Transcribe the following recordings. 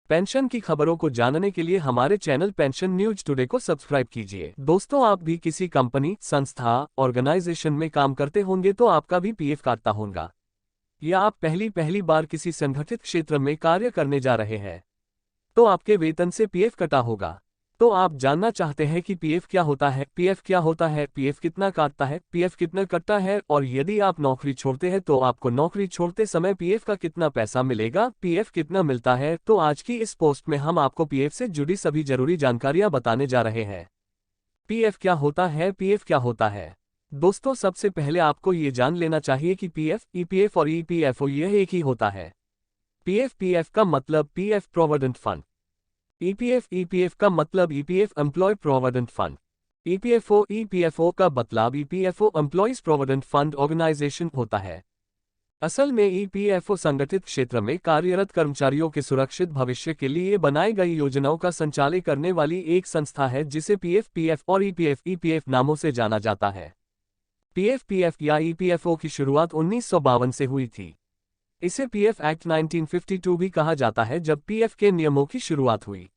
Pension की खबरों को जानने के लिए हमारे चैनल पेंशन न्यूज टुडे को सब्सक्राइब कीजिए। दोस्तों, आप भी किसी कंपनी, संस्था, ऑर्गेनाइजेशन में काम करते होंगे तो आपका भी पीएफ काटता होगा, या आप पहली बार किसी संगठित क्षेत्र में कार्य करने जा रहे हैं तो आपके वेतन से पीएफ कटा होगा। तो आप जानना चाहते हैं कि पीएफ क्या होता है, पीएफ क्या होता है, पीएफ कितना काटता है, पीएफ कितना कटता है, और यदि आप नौकरी छोड़ते हैं तो आपको नौकरी छोड़ते समय पीएफ का कितना पैसा मिलेगा, पीएफ कितना मिलता है। तो आज की इस पोस्ट में हम आपको पीएफ से जुड़ी सभी जरूरी जानकारियां बताने जा रहे हैं। पीएफ क्या होता है, पीएफ क्या होता है। दोस्तों, सबसे पहले आपको ये जान लेना चाहिए कि पीएफ, ईपीएफ और ईपीएफओ यह एक ही होता है। पीएफ का मतलब पीएफ प्रोविडेंट फंड, ईपीएफ का मतलब EPF employ provident fund, EPFO का मतलब EPFO employees provident fund organisation होता है। असल में ईपीएफओ संगठित क्षेत्र में कार्यरत कर्मचारियों के सुरक्षित भविष्य के लिए बनाई गई योजनाओं का संचालन करने वाली एक संस्था है, जिसे पीएफ और ईपीएफ नामों से जाना जाता है। पीएफ या ईपीएफओ की शुरुआत 1952 से हुई थी। इसे पीएफ एक्ट 1952 भी कहा जाता है, जब पीएफ के नियमों की शुरुआत हुई।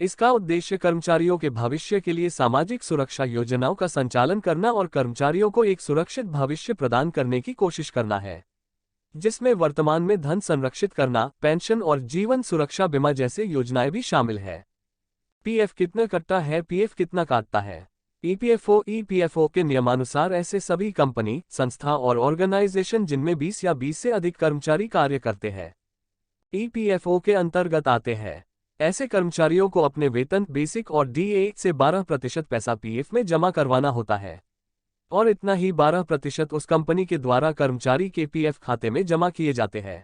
इसका उद्देश्य कर्मचारियों के भविष्य के लिए सामाजिक सुरक्षा योजनाओं का संचालन करना और कर्मचारियों को एक सुरक्षित भविष्य प्रदान करने की कोशिश करना है, जिसमें वर्तमान में धन संरक्षित करना, पेंशन और जीवन सुरक्षा बीमा जैसे योजनाएं भी शामिल है। पीएफ कितना कटता है, पीएफ कितना काटता है। ईपीएफओ के नियमानुसार ऐसे सभी कंपनी, संस्था और ऑर्गेनाइजेशन जिनमें 20 या 20 से अधिक कर्मचारी कार्य करते हैं, ईपीएफओ के अंतर्गत आते हैं। ऐसे कर्मचारियों को अपने वेतन, बेसिक और डीए से 12% पैसा पीएफ में जमा करवाना होता है, और इतना ही 12% उस कंपनी के द्वारा कर्मचारी के पीएफ खाते में जमा किए जाते हैं,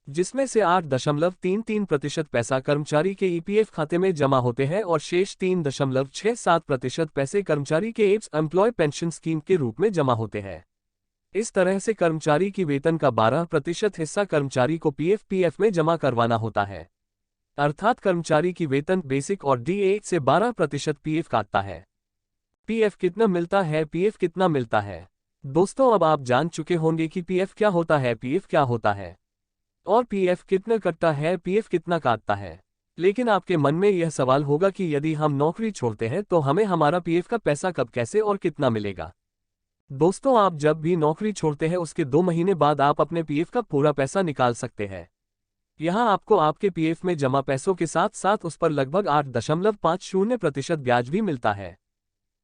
जिसमें से 8.33% पैसा कर्मचारी के ईपीएफ खाते में जमा होते हैं और शेष 3.67% पैसे कर्मचारी के एम्प्लॉय पेंशन स्कीम के रूप में जमा होते हैं। इस तरह से कर्मचारी की वेतन का 12% हिस्सा कर्मचारी को पीएफ में जमा करवाना होता है, अर्थात कर्मचारी की वेतन, बेसिक और डीए से 12% पीएफ काटता है। पीएफ कितना मिलता है, पीएफ कितना मिलता है। दोस्तों, अब आप जान चुके होंगे कि पीएफ क्या होता है, पीएफ क्या होता है, और पीएफ कितना कटता है, पीएफ कितना काटता है। लेकिन आपके मन में यह सवाल होगा कि यदि हम नौकरी छोड़ते हैं तो हमें हमारा पीएफ का पैसा कब, कैसे और कितना मिलेगा। दोस्तों, आप जब भी नौकरी छोड़ते हैं उसके 2 महीने बाद आप अपने पीएफ का पूरा पैसा निकाल सकते हैं। यहां आपको आपके पीएफ में जमा पैसों के साथ साथ उस पर लगभग 8.50% ब्याज भी मिलता है।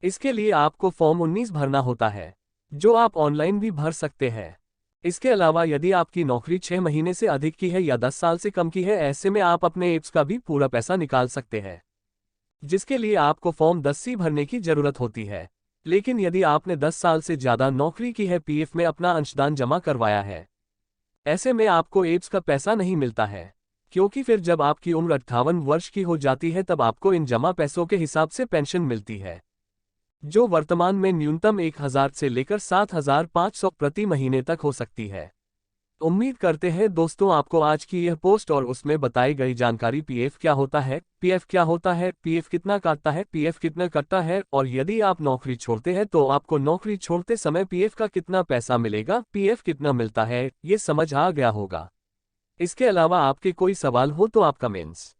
इसके लिए आपको फॉर्म 19 भरना होता है, जो आप ऑनलाइन भी भर सकते हैं। इसके अलावा यदि आपकी नौकरी 6 महीने से अधिक की है या 10 साल से कम की है, ऐसे में आप अपने एप्स का भी पूरा पैसा निकाल सकते हैं, जिसके लिए आपको फॉर्म 10C भरने की जरूरत होती है। लेकिन यदि आपने 10 साल से ज्यादा नौकरी की है, पीएफ में अपना अंशदान जमा करवाया है, ऐसे में आपको एप्स का पैसा नहीं मिलता है, क्योंकि फिर जब आपकी उम्र 58 वर्ष की हो जाती है तब आपको इन जमा पैसों के हिसाब से पेंशन मिलती है, जो वर्तमान में न्यूनतम 1000 से लेकर 7500 प्रति महीने तक हो सकती है। उम्मीद करते हैं दोस्तों आपको आज की यह पोस्ट और उसमें बताई गई जानकारी, पीएफ क्या होता है, पीएफ क्या होता है, पीएफ कितना काटता है, पीएफ कितना कटता है, और यदि आप नौकरी छोड़ते हैं तो आपको नौकरी छोड़ते समय पीएफ का कितना पैसा मिलेगा, पीएफ कितना मिलता है, ये समझ आ गया होगा। इसके अलावा आपके कोई सवाल हो तो आप कमेंट्स